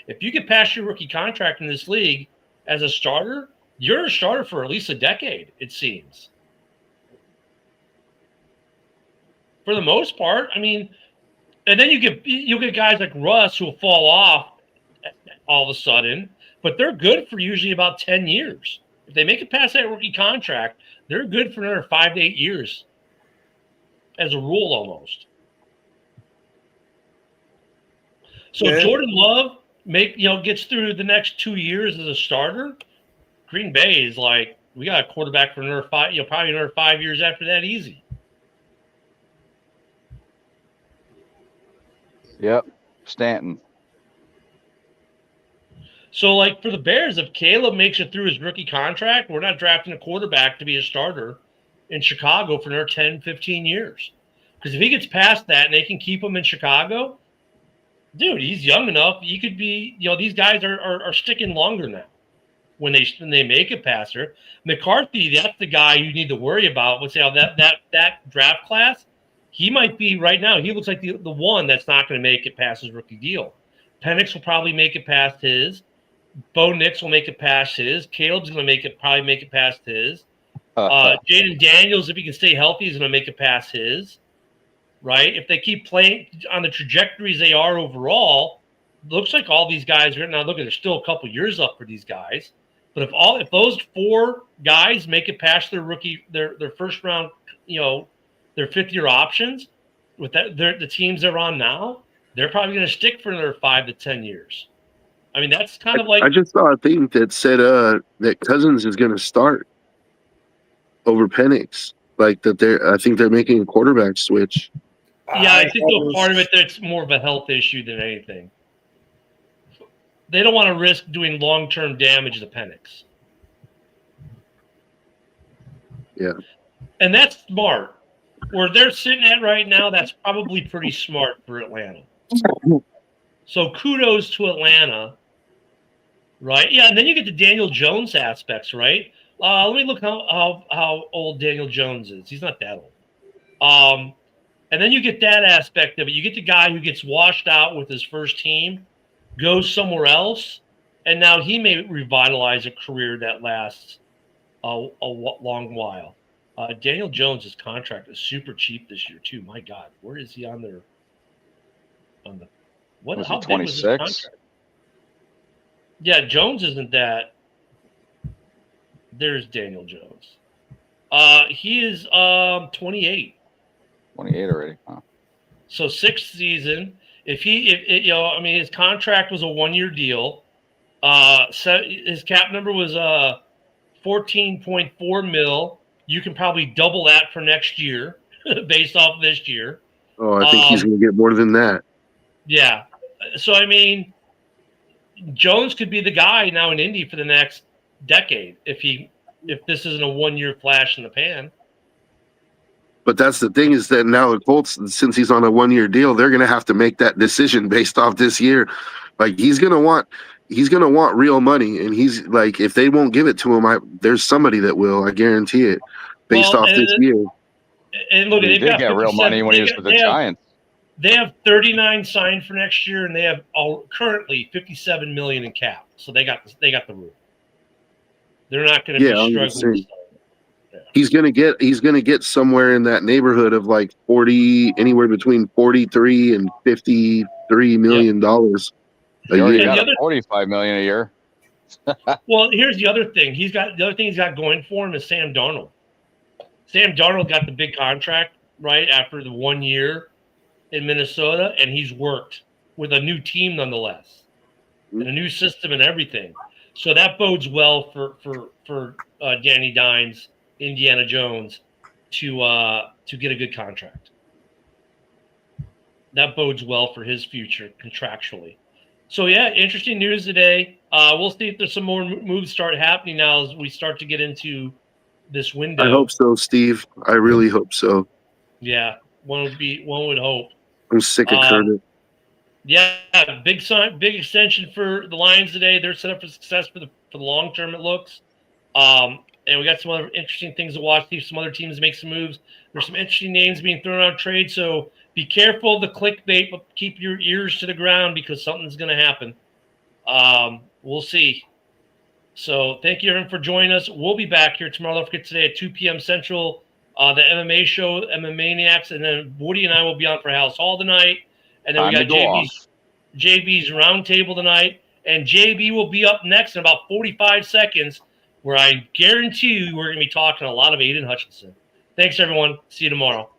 If you get past your rookie contract in this league, as a starter, you're a starter for at least a decade, it seems. For the most part, I mean, and then you'll get guys like Russ who will fall off all of a sudden, but they're good for usually about 10 years. If they make it past that rookie contract, they're good for another 5 to 8 years, as a rule almost. So Jordan Love gets through the next 2 years as a starter. Green Bay is like, we got a quarterback for another 5, probably another 5 years after that, easy. Yep, Stanton. So, like for the Bears, if Caleb makes it through his rookie contract, we're not drafting a quarterback to be a starter in Chicago for another 10, 15 years. Because if he gets past that and they can keep him in Chicago, dude, he's young enough. He could be, these guys are sticking longer now when they make it past her. McCarthy, that's the guy you need to worry about. Let's say that draft class, he might be right now. He looks like the one that's not going to make it past his rookie deal. Penix will probably make it past his. Bo Nix will make it past his. Caleb's going to probably make it past his. Jaden Daniels, if he can stay healthy, is going to make it past his. Right? If they keep playing on the trajectories they are overall, looks like all these guys are now. Look, there's still a couple years up for these guys. But if those 4 guys make it past their first round, their 5th-year options with the teams they're on now, they're probably going to stick for another 5 to 10 years. I mean, that's kind of like I just saw a thing that said that Cousins is going to start over Penix. Like that, I think they're making a quarterback switch. Yeah, I think part of it that's more of a health issue than anything. They don't want to risk doing long-term damage to Penix. Yeah. And that's smart. Where they're sitting at right now, that's probably pretty smart for Atlanta. So kudos to Atlanta, right? Yeah, and then you get the Daniel Jones aspects, right? Let me look how old Daniel Jones is. He's not that old. And then you get that aspect of it. You get the guy who gets washed out with his first team, goes somewhere else, and now he may revitalize a career that lasts a long while. Daniel Jones' contract is super cheap this year too. My God, where is he on the what? Was How he big was his 26? contract? Yeah, Jones isn't that. There's Daniel Jones. He is 28. 28 already. Huh. So 6th season. If his contract was a 1-year deal. So his cap number was 14.4 mil. You can probably double that for next year, based off this year. Oh, I think he's going to get more than that. Yeah. So I mean, Jones could be the guy now in Indy for the next decade if this isn't a 1-year flash in the pan. But that's the thing is that now the Colts, since he's on a 1-year deal, they're going to have to make that decision based off this year. Like he's going to want real money, and he's like, if they won't give it to him, there's somebody that will. I guarantee it, based off this year. And look, He did get real money when he was with the Giants. They have 39 signed for next year, and they have currently $57 million in cap. So they got the room. They're not going to be struggling. He's gonna get somewhere in that neighborhood of like 40, anywhere between 43 and 53 million dollars a year. He got 45 million a year. Well, here's the other thing. The other thing he's got going for him is Sam Darnold. Sam Darnold got the big contract right after the 1 year in Minnesota, and he's worked with a new team nonetheless, and a new system and everything. So that bodes well for Danny Dimes, Indiana Jones, to get a good contract. That bodes well for his future contractually. So yeah, interesting news today. We'll see if there's some more moves start happening now as we start to get into this window. I hope so, Steve. I really hope so. Yeah, one would hope. I'm sick of Curtis. Yeah, big extension for the Lions today. They're set up for success for the long term, it looks. And we got some other interesting things to watch. See some other teams make some moves. There's some interesting names being thrown out trade, so be careful of the clickbait, but keep your ears to the ground because something's going to happen. We'll see. So thank you, everyone, for joining us. We'll be back here tomorrow. Don't forget today at 2 p.m. Central, the MMA show, MMA Maniacs, and then Woody and I will be on for House Hall tonight. And then we got JB's Roundtable tonight. And JB will be up next in about 45 seconds, where I guarantee you we're going to be talking a lot of Aiden Hutchinson. Thanks, everyone. See you tomorrow.